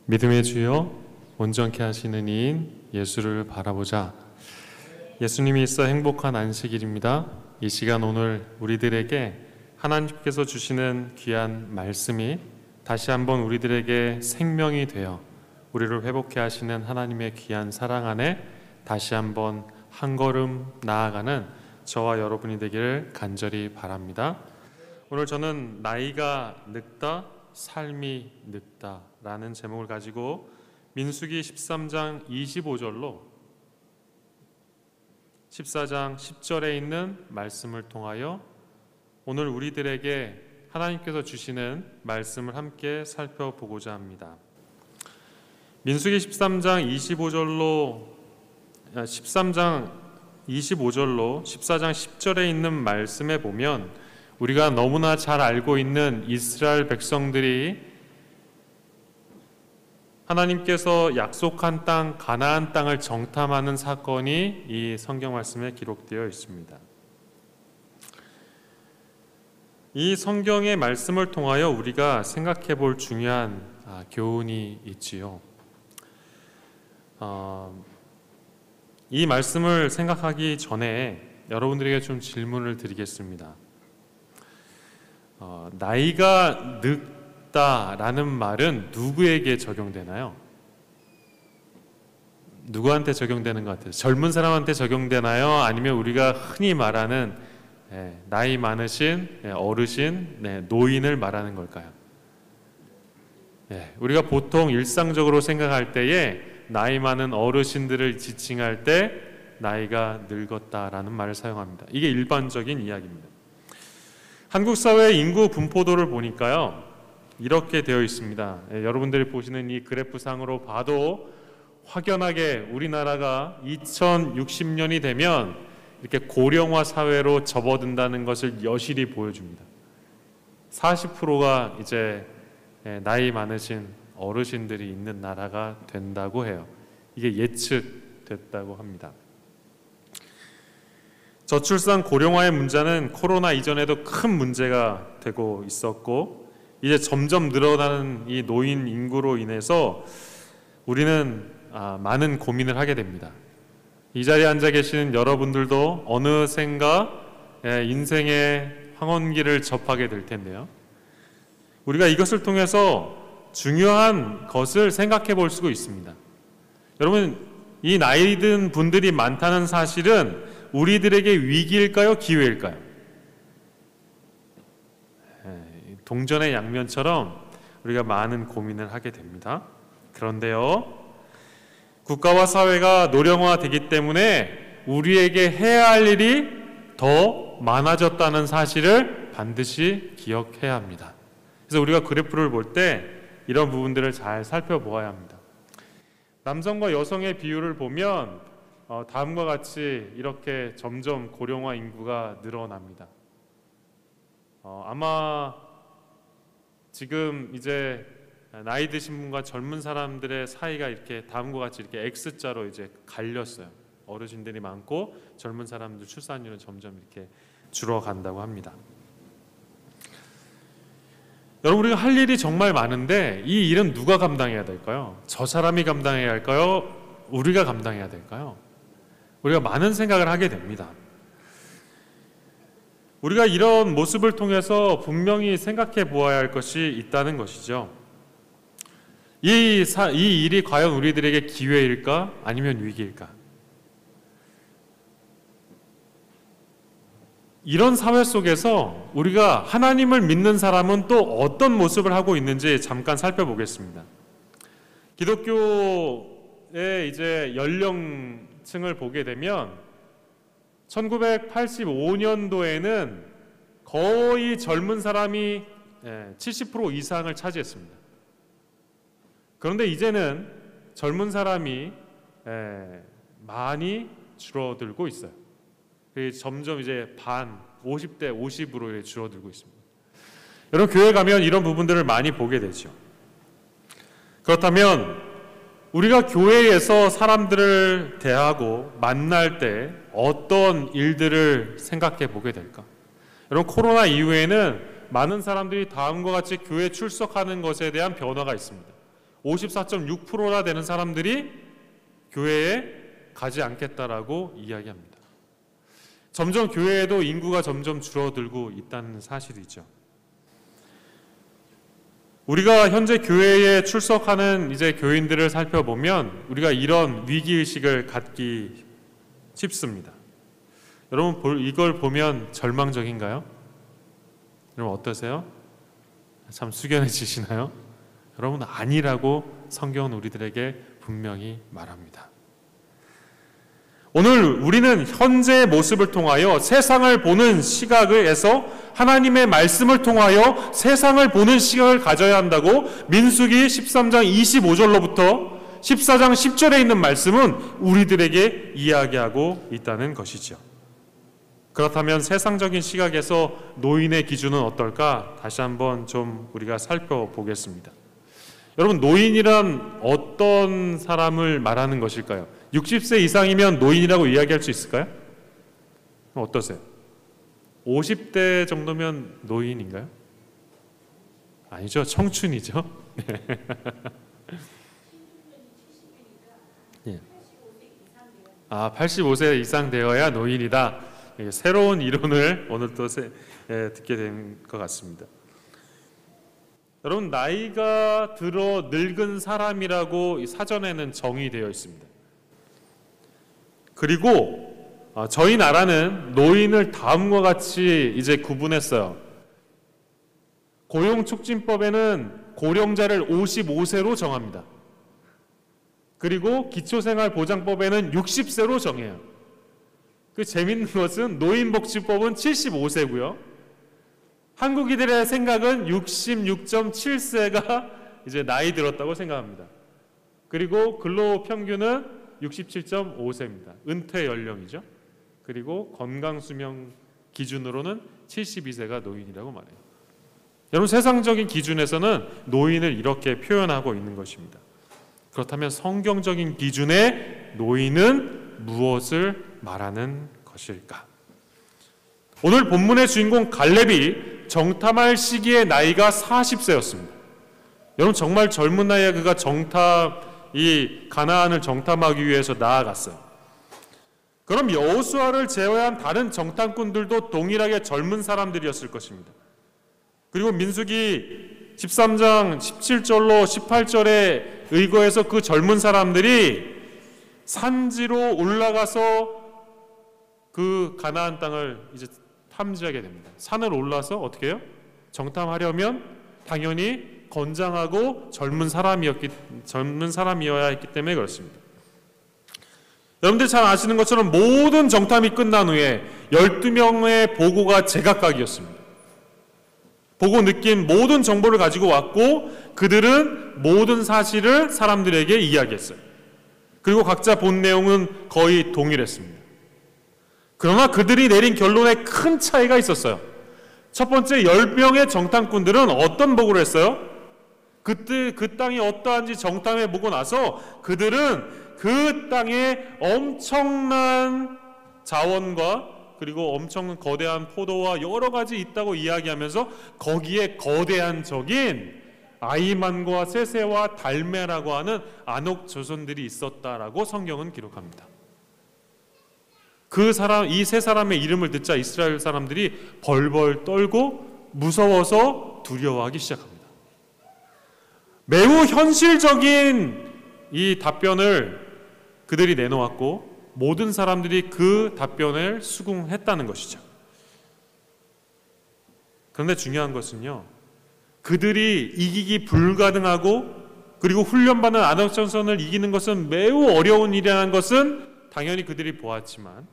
믿음의 주여, 온전케 하시는 이인 예수를 바라보자. 예수님이 있어 행복한 안식일입니다. 이 시간 오늘 우리들에게 하나님께서 주시는 귀한 말씀이 다시 한번 우리들에게 생명이 되어 우리를 회복케 하시는 하나님의 귀한 사랑 안에 다시 한번 한 걸음 나아가는 저와 여러분이 되기를 간절히 바랍니다. 오늘 저는 나이가 늙다, 삶이 늙다 라는 제목을 가지고 민수기 13장 25절로 14장 10절에 있는 말씀을 통하여 오늘 우리들에게 하나님께서 주시는 말씀을 함께 살펴보고자 합니다. 민수기 13장 25절로 14장 10절에 있는 말씀에 보면 우리가 너무나 잘 알고 있는 이스라엘 백성들이 하나님께서 약속한 땅 가나안 땅을 정탐하는 사건이 이 성경 말씀에 기록되어 있습니다. 이 성경의 말씀을 통하여 우리가 생각해 볼 중요한 교훈이 있지요. 이 말씀을 생각하기 전에 여러분들에게 좀 질문을 드리겠습니다. 나이가 늙다라는 말은 누구에게 적용되나요? 누구한테 적용되는 것 같아요? 젊은 사람한테 적용되나요? 아니면 우리가 흔히 말하는 나이 많으신 어르신, 노인을 말하는 걸까요? 우리가 보통 일상적으로 생각할 때에 나이 많은 어르신들을 지칭할 때 나이가 늙었다라는 말을 사용합니다. 이게 일반적인 이야기입니다. 한국 사회의 인구 분포도를 보니까요, 이렇게 되어 있습니다. 여러분들이 보시는 이 그래프상으로 봐도 확연하게 우리나라가 2060년이 되면 이렇게 고령화 사회로 접어든다는 것을 여실히 보여줍니다. 40%가 이제 나이 많으신 어르신들이 있는 나라가 된다고 해요. 이게 예측됐다고 합니다. 저출산 고령화의 문제는 코로나 이전에도 큰 문제가 되고 있었고 이제 점점 늘어나는 이 노인 인구로 인해서 우리는 많은 고민을 하게 됩니다. 이 자리에 앉아 계시는 여러분들도 어느샌가 인생의 황혼기를 접하게 될 텐데요. 우리가 이것을 통해서 중요한 것을 생각해 볼 수가 있습니다. 여러분, 이 나이 든 분들이 많다는 사실은 우리들에게 위기일까요? 기회일까요? 동전의 양면처럼 우리가 많은 고민을 하게 됩니다. 그런데요, 국가와 사회가 노령화되기 때문에 우리에게 해야 할 일이 더 많아졌다는 사실을 반드시 기억해야 합니다. 그래서 우리가 그래프를 볼 때 이런 부분들을 잘 살펴보아야 합니다. 남성과 여성의 비율을 보면 다음과 같이 이렇게 점점 고령화 인구가 늘어납니다. 아마 지금 이제 나이 드신 분과 젊은 사람들의 사이가 이렇게 다음과 같이 이렇게 X자로 이제 갈렸어요. 어르신들이 많고 젊은 사람들 출산율은 점점 이렇게 줄어간다고 합니다. 여러분, 우리가 할 일이 정말 많은데 이 일은 누가 감당해야 될까요? 저 사람이 감당해야 할까요? 우리가 감당해야 될까요? 우리가 많은 생각을 하게 됩니다. 우리가 이런 모습을 통해서 분명히 생각해 보아야 할 것이 있다는 것이죠. 이 일이 과연 우리들에게 기회일까? 아니면 위기일까? 이런 사회 속에서 우리가 하나님을 믿는 사람은 또 어떤 모습을 하고 있는지 잠깐 살펴보겠습니다. 기독교의 이제 연령층을 보게 되면 1985년도에는 거의 젊은 사람이 70% 이상을 차지했습니다. 그런데 이제는 젊은 사람이 많이 줄어들고 있어요. 점점 이제 50대 50으로 줄어들고 있습니다. 여러분, 교회 가면 이런 부분들을 많이 보게 되죠. 그렇다면 우리가 교회에서 사람들을 대하고 만날 때 어떤 일들을 생각해 보게 될까? 여러분, 코로나 이후에는 많은 사람들이 다음과 같이 교회 출석하는 것에 대한 변화가 있습니다. 54.6%나 되는 사람들이 교회에 가지 않겠다라고 이야기합니다. 점점 교회에도 인구가 점점 줄어들고 있다는 사실이죠. 우리가 현재 교회에 출석하는 이제 교인들을 살펴보면 우리가 이런 위기의식을 갖기 쉽습니다. 여러분 이걸 보면 절망적인가요? 여러분 어떠세요? 참 숙연해지시나요? 여러분 아니라고 성경은 우리들에게 분명히 말합니다. 오늘 우리는 현재의 모습을 통하여 세상을 보는 시각에서 하나님의 말씀을 통하여 세상을 보는 시각을 가져야 한다고 민수기 13장 25절로부터 14장 10절에 있는 말씀은 우리들에게 이야기하고 있다는 것이죠. 그렇다면 세상적인 시각에서 노인의 기준은 어떨까? 다시 한번 좀 우리가 살펴보겠습니다. 여러분, 노인이란 어떤 사람을 말하는 것일까요? 60세 이상이면 노인이라고 이야기할 수 있을까요? 어떠세요? 50대 정도면 노인인가요? 아니죠. 청춘이죠. 네. 85세 이상 되어야 노인이다. 새로운 이론을 오늘 또 듣게 된 것 같습니다. 여러분, 나이가 들어 늙은 사람이라고 사전에는 정의되어 있습니다. 그리고 저희 나라는 노인을 다음과 같이 이제 구분했어요. 고용촉진법에는 고령자를 55세로 정합니다. 그리고 기초생활보장법에는 60세로 정해요. 그 재밌는 것은 노인복지법은 75세고요. 한국인들의 생각은 66.7세가 이제 나이 들었다고 생각합니다. 그리고 근로평균은 67.5세입니다. 은퇴 연령이죠. 그리고 건강수명 기준으로는 72세가 노인이라고 말해요. 여러분, 세상적인 기준에서는 노인을 이렇게 표현하고 있는 것입니다. 그렇다면 성경적인 기준의 노인은 무엇을 말하는 것일까? 오늘 본문의 주인공 갈렙이 정탐할 시기의 나이가 40세였습니다. 여러분, 정말 젊은 나이에 그가 이 가나안을 정탐하기 위해서 나아갔어요. 그럼 여호수아를 제외한 다른 정탐꾼들도 동일하게 젊은 사람들이었을 것입니다. 그리고 민수기 13장 17절로 18절에 의거해서 그 젊은 사람들이 산지로 올라가서 그 가나안 땅을 이제 탐지하게 됩니다. 산을 올라서 어떻게 해요? 정탐하려면 당연히 건장하고 젊은 사람이어야 했기 때문에 그렇습니다. 여러분들 잘 아시는 것처럼 모든 정탐이 끝난 후에 12명의 보고가 제각각이었습니다. 보고 느낀 모든 정보를 가지고 왔고 그들은 모든 사실을 사람들에게 이야기했어요. 그리고 각자 본 내용은 거의 동일했습니다. 그러나 그들이 내린 결론에 큰 차이가 있었어요. 첫 번째, 10명의 정탐꾼들은 어떤 보고를 했어요? 그때 그 땅이 어떠한지 정탐해 보고 나서 그들은 그 땅에 엄청난 자원과 그리고 엄청 거대한 포도와 여러 가지 있다고 이야기하면서 거기에 거대한 적인 아이만과 세세와 달메라고 하는 안옥 조선들이 있었다라고 성경은 기록합니다. 이 세 사람의 이름을 듣자 이스라엘 사람들이 벌벌 떨고 무서워서 두려워하기 시작합니다. 매우 현실적인 이 답변을 그들이 내놓았고 모든 사람들이 그 답변을 수긍했다는 것이죠. 그런데 중요한 것은요, 그들이 이기기 불가능하고 그리고 훈련받은 안옥전선을 이기는 것은 매우 어려운 일이라는 것은 당연히 그들이 보았지만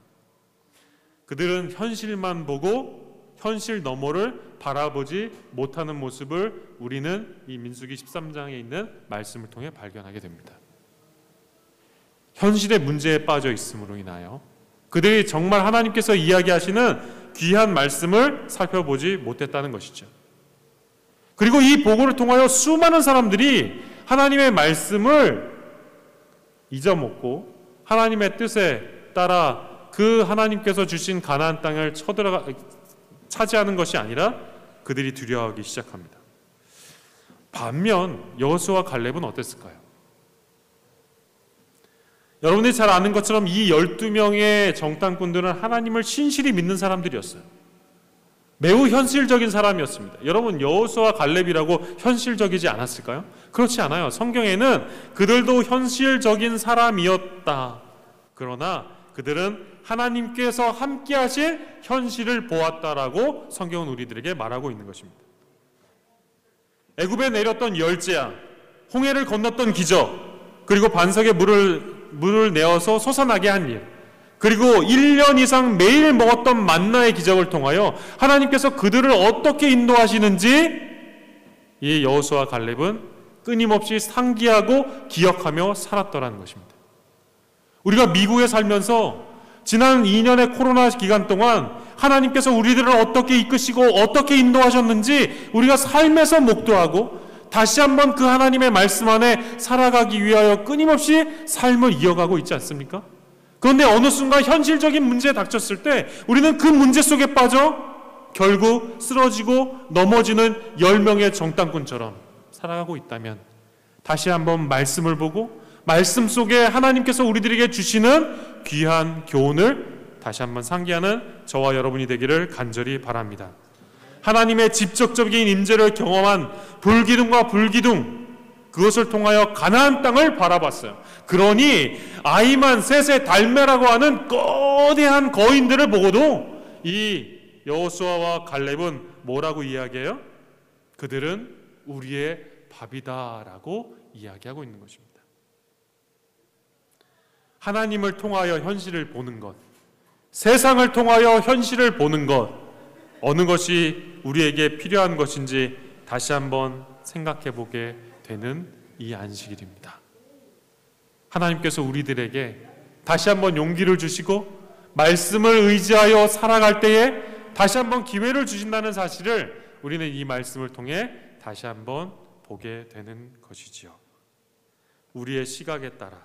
그들은 현실만 보고 현실 너머를 바라보지 못하는 모습을 우리는 이 민수기 13장에 있는 말씀을 통해 발견하게 됩니다. 현실의 문제에 빠져 있음으로 인하여 그들이 정말 하나님께서 이야기하시는 귀한 말씀을 살펴보지 못했다는 것이죠. 그리고 이 보고를 통하여 수많은 사람들이 하나님의 말씀을 잊어먹고 하나님의 뜻에 따라 그 하나님께서 주신 가나안 땅을 차지하는 것이 아니라 그들이 두려워하기 시작합니다. 반면 여호수아와 갈렙은 어땠을까요? 여러분들이 잘 아는 것처럼 이 12명의 정탐꾼들은 하나님을 신실히 믿는 사람들이었어요. 매우 현실적인 사람이었습니다. 여러분, 여호수아와 갈렙이라고 현실적이지 않았을까요? 그렇지 않아요. 성경에는 그들도 현실적인 사람이었다. 그러나 그들은 하나님께서 함께 하실 현실을 보았다라고 성경은 우리들에게 말하고 있는 것입니다. 애굽에 내렸던 열재야, 홍해를 건넜던 기적, 그리고 반석에 물을 내어서 솟아나게 한 일, 그리고 1년 이상 매일 먹었던 만나의 기적을 통하여 하나님께서 그들을 어떻게 인도하시는지 이 여호수아와 갈렙은 끊임없이 상기하고 기억하며 살았더라는 것입니다. 우리가 미국에 살면서 지난 2년의 코로나 기간 동안 하나님께서 우리들을 어떻게 이끄시고 어떻게 인도하셨는지 우리가 삶에서 목도하고 다시 한번 그 하나님의 말씀 안에 살아가기 위하여 끊임없이 삶을 이어가고 있지 않습니까? 그런데 어느 순간 현실적인 문제에 닥쳤을 때 우리는 그 문제 속에 빠져 결국 쓰러지고 넘어지는 10명의 정탐꾼처럼 살아가고 있다면 다시 한번 말씀을 보고 말씀 속에 하나님께서 우리들에게 주시는 귀한 교훈을 다시 한번 상기하는 저와 여러분이 되기를 간절히 바랍니다. 하나님의 직접적인 임재를 경험한 불기둥과 불기둥, 그것을 통하여 가나안 땅을 바라봤어요. 그러니 아이만 셋의 달메라고 하는 거대한 거인들을 보고도 이 여호수아와 갈렙은 뭐라고 이야기해요? 그들은 우리의 밥이다라고 이야기하고 있는 것입니다. 하나님을 통하여 현실을 보는 것, 세상을 통하여 현실을 보는 것, 어느 것이 우리에게 필요한 것인지 다시 한번 생각해 보게 되는 이 안식일입니다. 하나님께서 우리들에게 다시 한번 용기를 주시고 말씀을 의지하여 살아갈 때에 다시 한번 기회를 주신다는 사실을 우리는 이 말씀을 통해 다시 한번 보게 되는 것이지요. 우리의 시각에 따라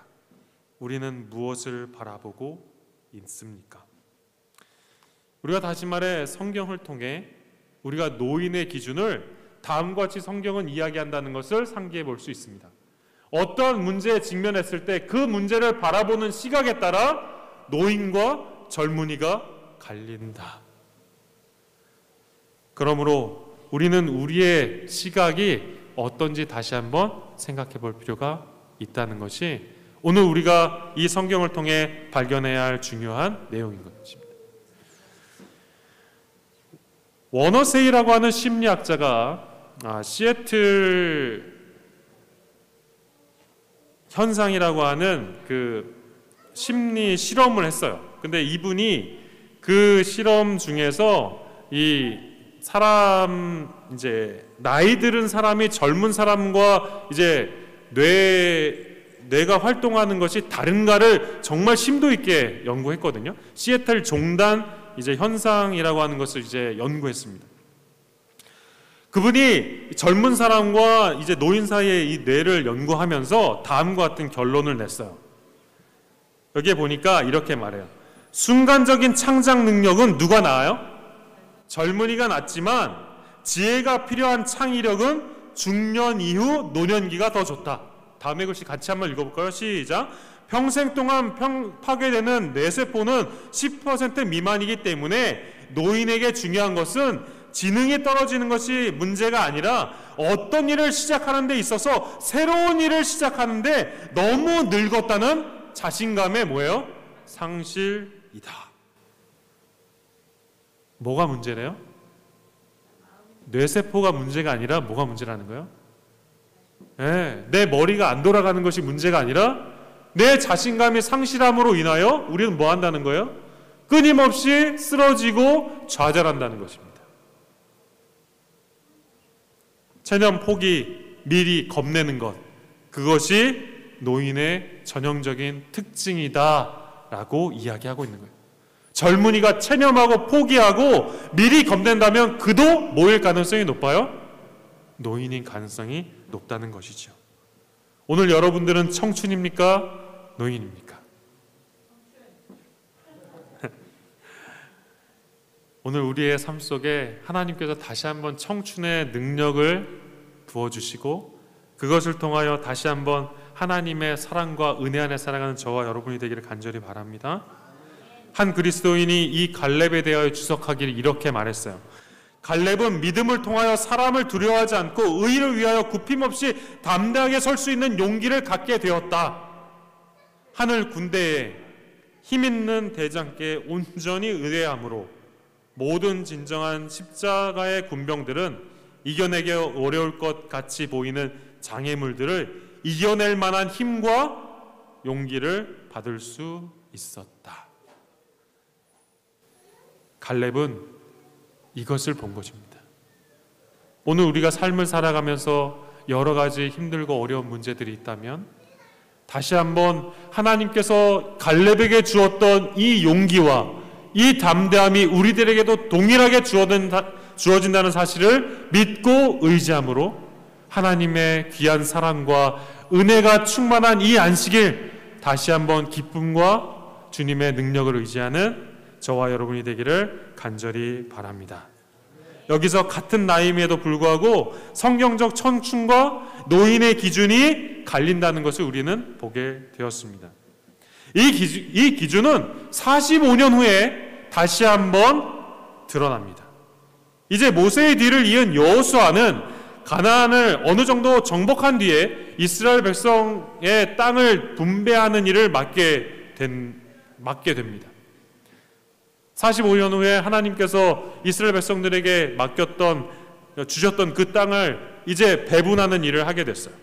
우리는 무엇을 바라보고 있습니까? 우리가 다시 말해 성경을 통해 우리가 노인의 기준을 다음과 같이 성경은 이야기한다는 것을 상기해 볼 수 있습니다. 어떤 문제에 직면했을 때 그 문제를 바라보는 시각에 따라 노인과 젊은이가 갈린다. 그러므로 우리는 우리의 시각이 어떤지 다시 한번 생각해 볼 필요가 있다는 것이 오늘 우리가 이 성경을 통해 발견해야 할 중요한 내용인 것입니다. 워너세이라고 하는 심리학자가 시애틀 현상이라고 하는 그 심리 실험을 했어요. 근데 이분이 그 실험 중에서 이 사람 이제 나이 들은 사람이 젊은 사람과 이제 뇌가 활동하는 것이 다른가를 정말 심도 있게 연구했거든요. 시애틀 종단 이제 현상이라고 하는 것을 이제 연구했습니다. 그분이 젊은 사람과 이제 노인 사이의 이 뇌를 연구하면서 다음과 같은 결론을 냈어요. 여기에 보니까 이렇게 말해요. 순간적인 창작 능력은 누가 나아요? 젊은이가 낫지만 지혜가 필요한 창의력은 중년 이후 노년기가 더 좋다. 다음에 글씨 같이 한번 읽어볼까요? 시작. 평생 동안 파괴되는 뇌세포는 10% 미만이기 때문에 노인에게 중요한 것은 지능이 떨어지는 것이 문제가 아니라 어떤 일을 시작하는 데 있어서 새로운 일을 시작하는데 너무 늙었다는 자신감의 뭐예요? 상실이다. 뭐가 문제래요? 뇌세포가 문제가 아니라 뭐가 문제라는 거예요? 내 머리가 안 돌아가는 것이 문제가 아니라 내 자신감이 상실함으로 인하여 우리는 뭐 한다는 거예요? 끊임없이 쓰러지고 좌절한다는 것입니다. 체념, 포기, 미리 겁내는 것, 그것이 노인의 전형적인 특징이다라고 이야기하고 있는 거예요. 젊은이가 체념하고 포기하고 미리 겁낸다면 그도 뭐일 가능성이 높아요? 노인인 가능성이 높다는 것이죠. 오늘 여러분들은 청춘입니까? 노인입니까? 오늘 우리의 삶 속에 하나님께서 다시 한번 청춘의 능력을 부어주시고 그것을 통하여 다시 한번 하나님의 사랑과 은혜 안에 살아가는 저와 여러분이 되기를 간절히 바랍니다. 한 그리스도인이 이 갈렙에 대하여 주석하기를 이렇게 말했어요. 갈렙은 믿음을 통하여 사람을 두려워하지 않고 의를 위하여 굽힘없이 담대하게 설 수 있는 용기를 갖게 되었다. 하늘 군대에 힘있는 대장께 온전히 의뢰함으로 모든 진정한 십자가의 군병들은 이겨내기 어려울 것 같이 보이는 장애물들을 이겨낼 만한 힘과 용기를 받을 수 있었다. 갈렙은 이것을 본 것입니다. 오늘 우리가 삶을 살아가면서 여러 가지 힘들고 어려운 문제들이 있다면 다시 한번 하나님께서 갈렙에게 주었던 이 용기와 이 담대함이 우리들에게도 동일하게 주어진다는 사실을 믿고 의지함으로 하나님의 귀한 사랑과 은혜가 충만한 이 안식일 다시 한번 기쁨과 주님의 능력을 의지하는 저와 여러분이 되기를 간절히 바랍니다. 여기서 같은 나이임에도 불구하고 성경적 청춘과 노인의 기준이 갈린다는 것을 우리는 보게 되었습니다. 이 기준은 45년 후에 다시 한번 드러납니다. 이제 모세의 뒤를 이은 여호수아는 가나안을 어느 정도 정복한 뒤에 이스라엘 백성의 땅을 분배하는 일을 맡게 됩니다. 45년 후에 하나님께서 이스라엘 백성들에게 주셨던 그 땅을 이제 배분하는 일을 하게 됐어요.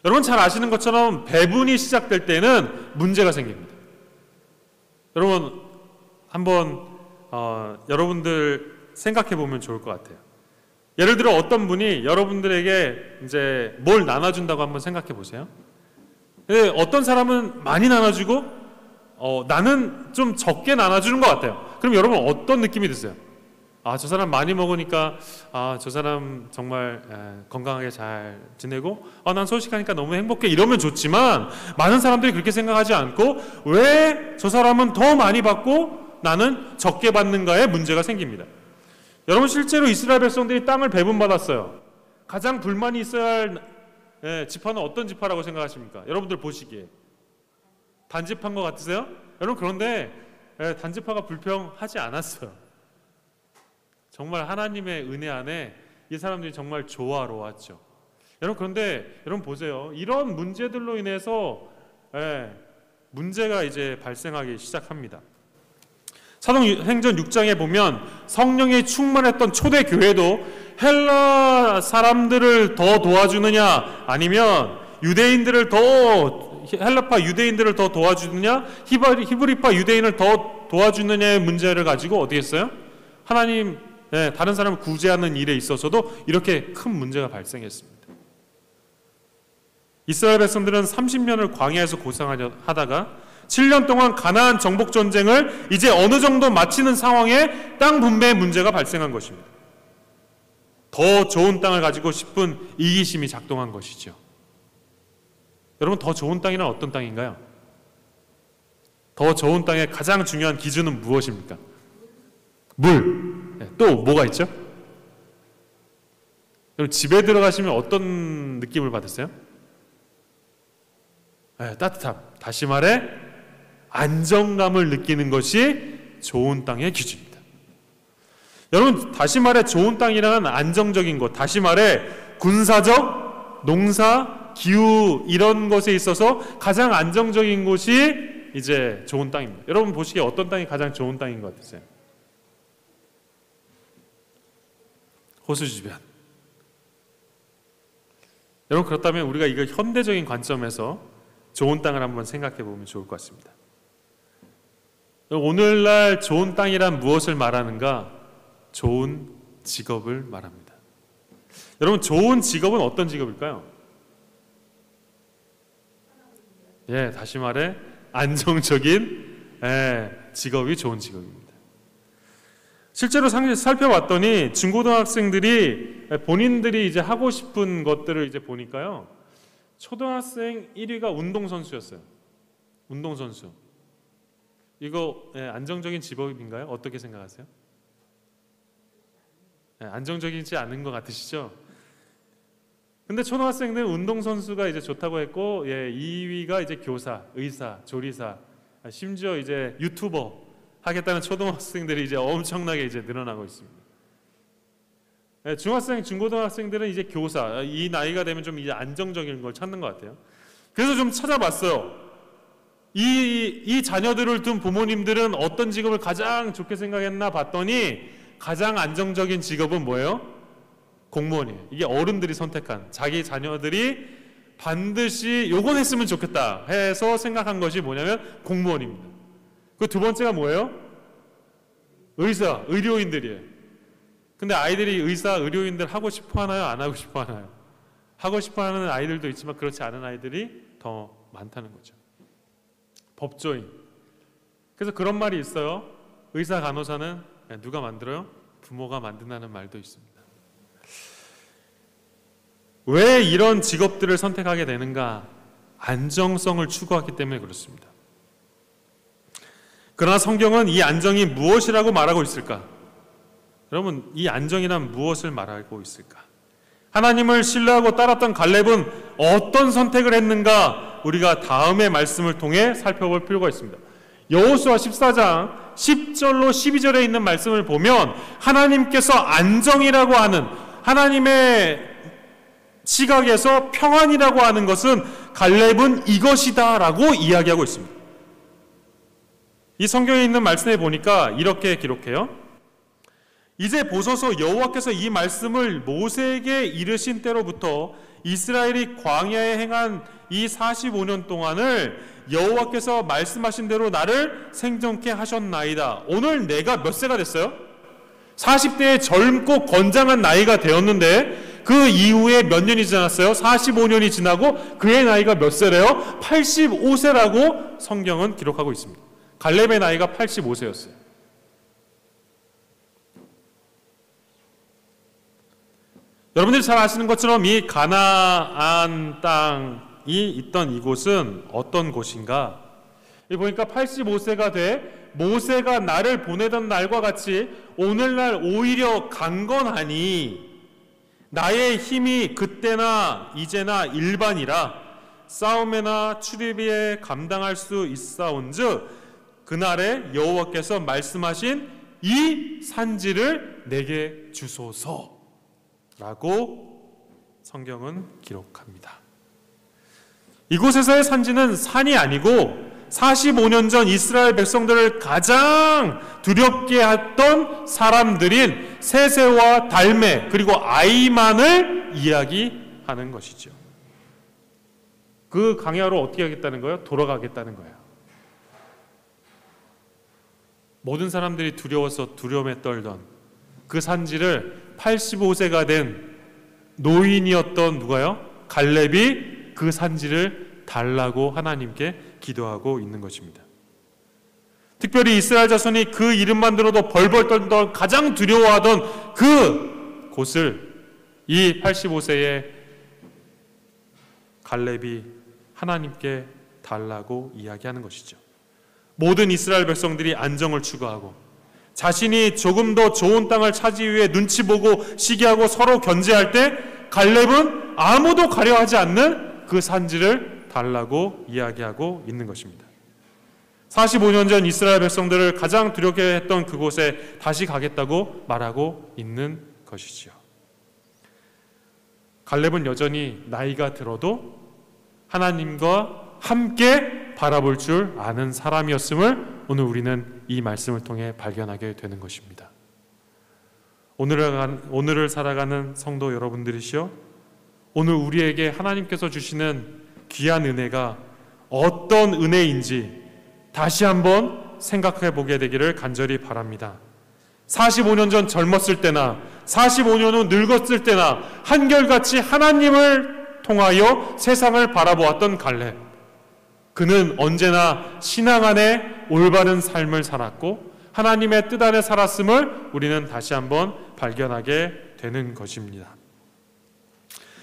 여러분 잘 아시는 것처럼 배분이 시작될 때는 문제가 생깁니다. 여러분 한번 여러분들 생각해 보면 좋을 것 같아요. 예를 들어 어떤 분이 여러분들에게 이제 뭘 나눠준다고 한번 생각해 보세요. 근데 어떤 사람은 많이 나눠주고 나는 좀 적게 나눠주는 것 같아요. 그럼 여러분 어떤 느낌이 드세요? 저 사람 많이 먹으니까 저 사람 정말 건강하게 잘 지내고 난 소식하니까 너무 행복해 이러면 좋지만 많은 사람들이 그렇게 생각하지 않고 왜 저 사람은 더 많이 받고 나는 적게 받는가에 문제가 생깁니다. 여러분 실제로 이스라엘 백성들이 땅을 배분받았어요. 가장 불만이 있어야 할 지파는 어떤 지파라고 생각하십니까? 여러분들 보시기에 단지파인 것 같으세요? 여러분 그런데 단지파가 불평하지 않았어요. 정말 하나님의 은혜 안에 이 사람들이 정말 조화로웠죠. 여러분 그런데 여러분 보세요. 이런 문제들로 인해서 문제가 이제 발생하기 시작합니다. 사도행전 6장에 보면 성령이 충만했던 초대 교회도 헬라 사람들을 더 도와주느냐 아니면 헬라파 유대인들을 더 도와주느냐 히브리파 유대인을 더 도와주느냐의 문제를 가지고 어디 했어요? 하나님 다른 사람을 구제하는 일에 있어서도 이렇게 큰 문제가 발생했습니다. 이스라엘 백성들은 30년을 광야에서 고생하다가 7년 동안 가나안 정복 전쟁을 이제 어느 정도 마치는 상황에 땅 분배의 문제가 발생한 것입니다. 더 좋은 땅을 가지고 싶은 이기심이 작동한 것이죠. 여러분 더 좋은 땅이란 어떤 땅인가요? 더 좋은 땅의 가장 중요한 기준은 무엇입니까? 물. 또 뭐가 있죠? 여러분 집에 들어가시면 어떤 느낌을 받으세요? 따뜻함. 다시 말해 안정감을 느끼는 것이 좋은 땅의 기준입니다. 여러분 다시 말해 좋은 땅이라는 안정적인 것, 다시 말해 군사적, 농사, 기후 이런 것에 있어서 가장 안정적인 곳이 이제 좋은 땅입니다. 여러분 보시기에 어떤 땅이 가장 좋은 땅인 것 같으세요? 호수 주변. 여러분 그렇다면 우리가 이거 현대적인 관점에서 좋은 땅을 한번 생각해 보면 좋을 것 같습니다. 오늘날 좋은 땅이란 무엇을 말하는가? 좋은 직업을 말합니다. 여러분 좋은 직업은 어떤 직업일까요? 다시 말해 안정적인 직업이 좋은 직업입니다. 실제로 살펴봤더니 중고등학생들이 본인들이 이제 하고 싶은 것들을 이제 보니까요. 초등학생 1위가 운동선수였어요. 운동선수. 이거 안정적인 직업인가요? 어떻게 생각하세요? 안정적이지 않은 것 같으시죠? 근데 초등학생들은 운동선수가 이제 좋다고 했고, 2위가 이제 교사, 의사, 조리사, 심지어 이제 유튜버 하겠다는 초등학생들이 이제 엄청나게 이제 늘어나고 있습니다. 중학생, 중고등학생들은 이제 교사, 이 나이가 되면 좀 이제 안정적인 걸 찾는 것 같아요. 그래서 좀 찾아봤어요. 이 자녀들을 둔 부모님들은 어떤 직업을 가장 좋게 생각했나 봤더니 가장 안정적인 직업은 뭐예요? 공무원이에요. 이게 어른들이 선택한, 자기 자녀들이 반드시 요건 했으면 좋겠다 해서 생각한 것이 뭐냐면 공무원입니다. 그 두 번째가 뭐예요? 의사, 의료인들이에요. 근데 아이들이 의사, 의료인들 하고 싶어 하나요? 안 하고 싶어 하나요? 하고 싶어 하는 아이들도 있지만 그렇지 않은 아이들이 더 많다는 거죠. 법조인. 그래서 그런 말이 있어요. 의사, 간호사는 누가 만들어요? 부모가 만든다는 말도 있습니다. 왜 이런 직업들을 선택하게 되는가? 안정성을 추구하기 때문에 그렇습니다. 그러나 성경은 이 안정이 무엇이라고 말하고 있을까? 여러분, 이 안정이란 무엇을 말하고 있을까? 하나님을 신뢰하고 따랐던 갈렙은 어떤 선택을 했는가? 우리가 다음의 말씀을 통해 살펴볼 필요가 있습니다. 여호수아 14장 10절로 12절에 있는 말씀을 보면 하나님께서 안정이라고 하는, 하나님의 시각에서 평안이라고 하는 것은 갈렙은 이것이다 라고 이야기하고 있습니다. 이 성경에 있는 말씀에 보니까 이렇게 기록해요. 이제 보소서, 여호와께서 이 말씀을 모세에게 이르신 때로부터 이스라엘이 광야에 행한 이 45년 동안을 여호와께서 말씀하신 대로 나를 생존케 하셨나이다. 오늘 내가 몇 세가 됐어요? 40대의 젊고 건장한 나이가 되었는데 그 이후에 몇 년이 지났어요? 45년이 지나고 그의 나이가 몇 세래요? 85세라고 성경은 기록하고 있습니다. 갈렙의 나이가 85세였어요. 여러분들이 잘 아시는 것처럼 이 가나안 땅이 있던 이곳은 어떤 곳인가? 여기 보니까 85세가 돼 모세가 나를 보내던 날과 같이 오늘날 오히려 강건하니 나의 힘이 그때나 이제나 일반이라 싸움에나 출입에 감당할 수 있사온즉 그날에 여호와께서 말씀하신 이 산지를 내게 주소서 라고 성경은 기록합니다. 이곳에서의 산지는 산이 아니고 45년 전 이스라엘 백성들을 가장 두렵게 했던 사람들인 세세와 달메 그리고 아이만을 이야기하는 것이죠. 그 광야로 어떻게 하겠다는 거예요? 돌아가겠다는 거예요. 모든 사람들이 두려워서 두려움에 떨던 그 산지를 85세가 된 노인이었던 누가요? 갈렙이 그 산지를 달라고 하나님께 기도하고 있는 것입니다. 특별히 이스라엘 자손이 그 이름만 들어도 벌벌 떨던 가장 두려워하던 그 곳을 이 85세의 갈렙이 하나님께 달라고 이야기하는 것이죠. 모든 이스라엘 백성들이 안정을 추구하고 자신이 조금 더 좋은 땅을 차지하기 위해 눈치 보고 시기하고 서로 견제할 때 갈렙은 아무도 가려하지 않는 그 산지를 달라고 이야기하고 있는 것입니다. 45년 전 이스라엘 백성들을 가장 두렵게 했던 그곳에 다시 가겠다고 말하고 있는 것이지요. 갈렙은 여전히 나이가 들어도 하나님과 함께 바라볼 줄 아는 사람이었음을 오늘 우리는 이 말씀을 통해 발견하게 되는 것입니다. 오늘을 살아가는 성도 여러분들이시여, 오늘 우리에게 하나님께서 주시는 귀한 은혜가 어떤 은혜인지 다시 한번 생각해 보게 되기를 간절히 바랍니다. 45년 전 젊었을 때나 45년 후 늙었을 때나 한결같이 하나님을 통하여 세상을 바라보았던 갈렙, 그는 언제나 신앙 안에 올바른 삶을 살았고 하나님의 뜻 안에 살았음을 우리는 다시 한번 발견하게 되는 것입니다.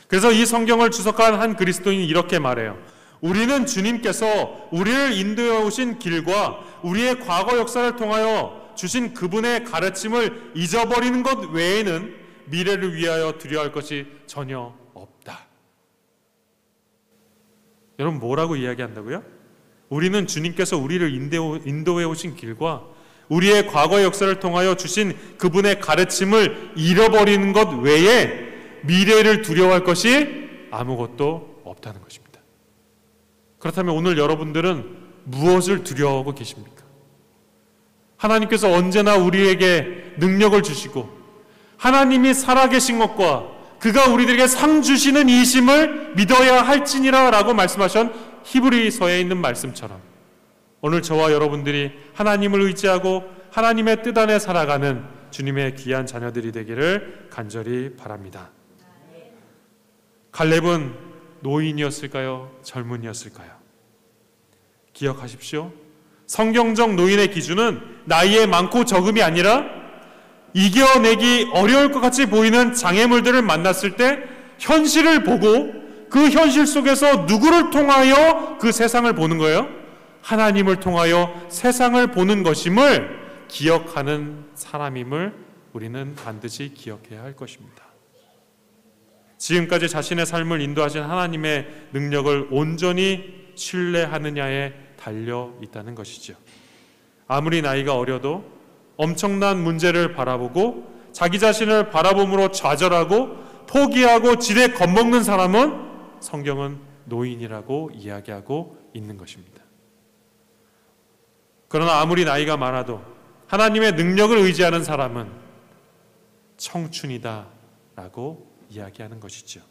그래서 이 성경을 주석한 한 그리스도인이 이렇게 말해요. 우리는 주님께서 우리를 인도해 오신 길과 우리의 과거 역사를 통하여 주신 그분의 가르침을 잊어버리는 것 외에는 미래를 위하여 두려워할 것이 전혀 없다. 여러분 뭐라고 이야기한다고요? 우리는 주님께서 우리를 인도해 오신 길과 우리의 과거 역사를 통하여 주신 그분의 가르침을 잃어버리는 것 외에 미래를 두려워할 것이 아무것도 없다는 것입니다. 그렇다면 오늘 여러분들은 무엇을 두려워하고 계십니까? 하나님께서 언제나 우리에게 능력을 주시고 하나님이 살아계신 것과 그가 우리들에게 상 주시는 이심을 믿어야 할지니라 라고 말씀하신 히브리서에 있는 말씀처럼 오늘 저와 여러분들이 하나님을 의지하고 하나님의 뜻 안에 살아가는 주님의 귀한 자녀들이 되기를 간절히 바랍니다. 갈렙은 노인이었을까요? 젊은이였을까요? 기억하십시오. 성경적 노인의 기준은 나이에 많고 적음이 아니라 이겨내기 어려울 것 같이 보이는 장애물들을 만났을 때 현실을 보고 그 현실 속에서 누구를 통하여 그 세상을 보는 거예요? 하나님을 통하여 세상을 보는 것임을 기억하는 사람임을 우리는 반드시 기억해야 할 것입니다. 지금까지 자신의 삶을 인도하신 하나님의 능력을 온전히 신뢰하느냐에 달려 있다는 것이죠. 아무리 나이가 어려도 엄청난 문제를 바라보고 자기 자신을 바라봄으로 좌절하고 포기하고 지레 겁먹는 사람은 성경은 노인이라고 이야기하고 있는 것입니다. 그러나 아무리 나이가 많아도 하나님의 능력을 의지하는 사람은 청춘이다 라고 이야기하는 것이죠.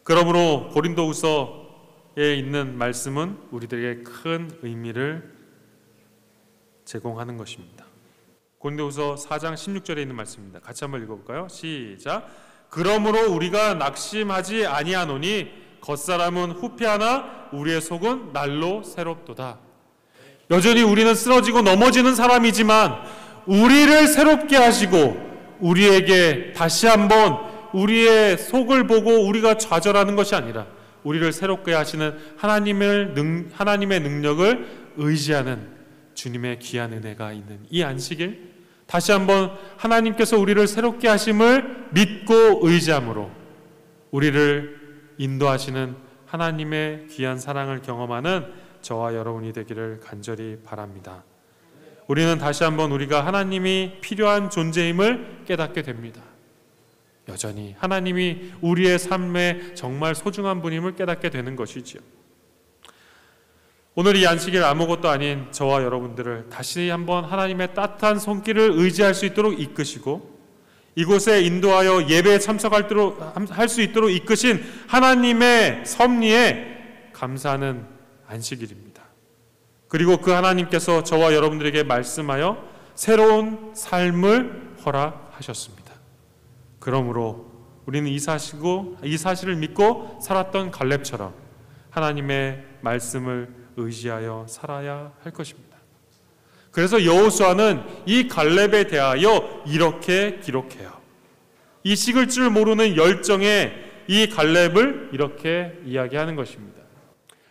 그러므로 고린도후서에 있는 말씀은 우리들에게 큰 의미를 제공하는 것입니다. 고린도후서 4장 16절에 있는 말씀입니다. 같이 한번 읽어볼까요? 시작. 그러므로 우리가 낙심하지 아니하노니 겉사람은 후패하나 우리의 속은 날로 새롭도다. 여전히 우리는 쓰러지고 넘어지는 사람이지만 우리를 새롭게 하시고 우리에게 다시 한번 우리의 속을 보고 우리가 좌절하는 것이 아니라 우리를 새롭게 하시는 하나님의 능력을 의지하는 주님의 귀한 은혜가 있는 이 안식일, 다시 한번 하나님께서 우리를 새롭게 하심을 믿고 의지함으로 우리를 인도하시는 하나님의 귀한 사랑을 경험하는 저와 여러분이 되기를 간절히 바랍니다. 우리는 다시 한번 우리가 하나님이 필요한 존재임을 깨닫게 됩니다. 여전히 하나님이 우리의 삶에 정말 소중한 분임을 깨닫게 되는 것이지요. 오늘 이 안식일 아무것도 아닌 저와 여러분들을 다시 한번 하나님의 따뜻한 손길을 의지할 수 있도록 이끄시고 이곳에 인도하여 예배에 참석할 수 있도록 이끄신 하나님의 섭리에 감사하는 안식일입니다. 그리고 그 하나님께서 저와 여러분들에게 말씀하여 새로운 삶을 허락하셨습니다. 그러므로 우리는 이 사실을 믿고 살았던 갈렙처럼 하나님의 말씀을 의지하여 살아야 할 것입니다. 그래서 여호수아는 이 갈렙에 대하여 이렇게 기록해요. 이 식을 줄 모르는 열정의 이 갈렙을 이렇게 이야기하는 것입니다.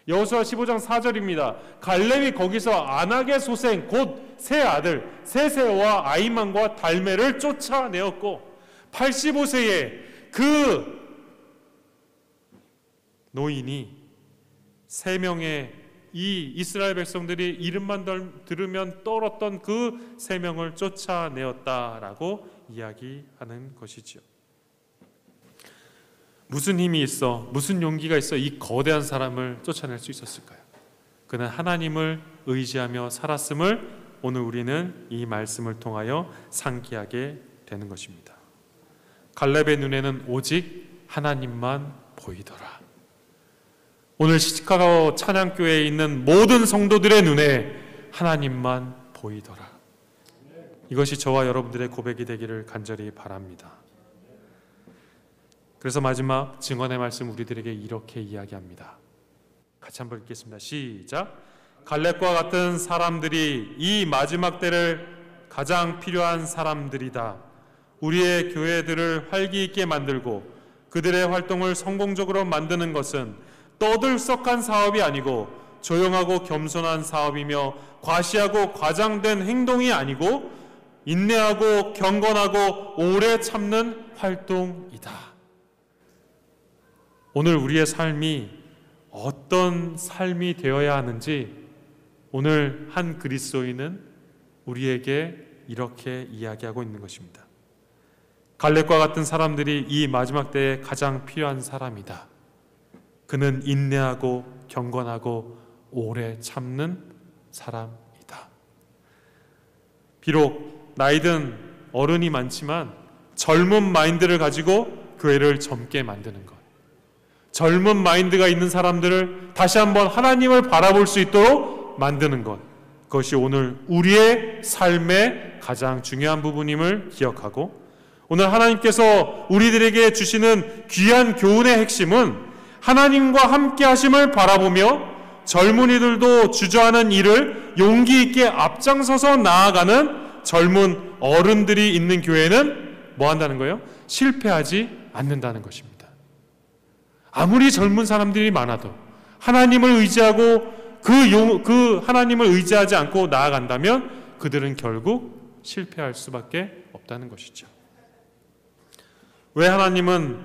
여호수아 15장 4절입니다. 갈렙이 거기서 아낙의 소생 곧 세 아들 세세와 아히만과 달메를 쫓아내었고 85세에 그 노인이 3명의 이 이스라엘 백성들이 이름만 들으면 떨었던 그 3명을 쫓아내었다라고 이야기하는 것이지요. 무슨 힘이 있어, 무슨 용기가 있어 이 거대한 사람을 쫓아낼 수 있었을까요? 그는 하나님을 의지하며 살았음을 오늘 우리는 이 말씀을 통하여 상기하게 되는 것입니다. 갈렙의 눈에는 오직 하나님만 보이더라. 오늘 시카고 찬양교회에 있는 모든 성도들의 눈에 하나님만 보이더라. 이것이 저와 여러분들의 고백이 되기를 간절히 바랍니다. 그래서 마지막 증언의 말씀 우리들에게 이렇게 이야기합니다. 같이 한번 읽겠습니다. 시작. 갈렙과 같은 사람들이 이 마지막 때를 가장 필요한 사람들이다. 우리의 교회들을 활기 있게 만들고 그들의 활동을 성공적으로 만드는 것은 떠들썩한 사업이 아니고 조용하고 겸손한 사업이며 과시하고 과장된 행동이 아니고 인내하고 경건하고 오래 참는 활동이다. 오늘 우리의 삶이 어떤 삶이 되어야 하는지 오늘 한 그리스도인은 우리에게 이렇게 이야기하고 있는 것입니다. 갈렙과 같은 사람들이 이 마지막 때에 가장 필요한 사람이다. 그는 인내하고 경건하고 오래 참는 사람이다. 비록 나이든 어른이 많지만 젊은 마인드를 가지고 교회를 젊게 만드는 것, 젊은 마인드가 있는 사람들을 다시 한번 하나님을 바라볼 수 있도록 만드는 것, 그것이 오늘 우리의 삶의 가장 중요한 부분임을 기억하고, 오늘 하나님께서 우리들에게 주시는 귀한 교훈의 핵심은 하나님과 함께 하심을 바라보며 젊은이들도 주저하는 일을 용기 있게 앞장서서 나아가는 젊은 어른들이 있는 교회는 뭐 한다는 거예요? 실패하지 않는다는 것입니다. 아무리 젊은 사람들이 많아도 하나님을 의지하고 그 하나님을 의지하지 않고 나아간다면 그들은 결국 실패할 수밖에 없다는 것이죠. 왜 하나님은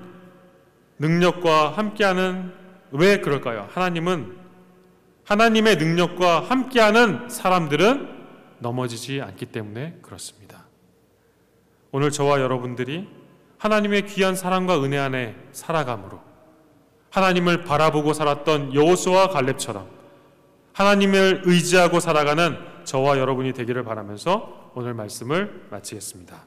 능력과 함께하는, 왜 그럴까요? 하나님은 하나님의 능력과 함께하는 사람들은 넘어지지 않기 때문에 그렇습니다. 오늘 저와 여러분들이 하나님의 귀한 사랑과 은혜 안에 살아감으로 하나님을 바라보고 살았던 여호수아와 갈렙처럼 하나님을 의지하고 살아가는 저와 여러분이 되기를 바라면서 오늘 말씀을 마치겠습니다.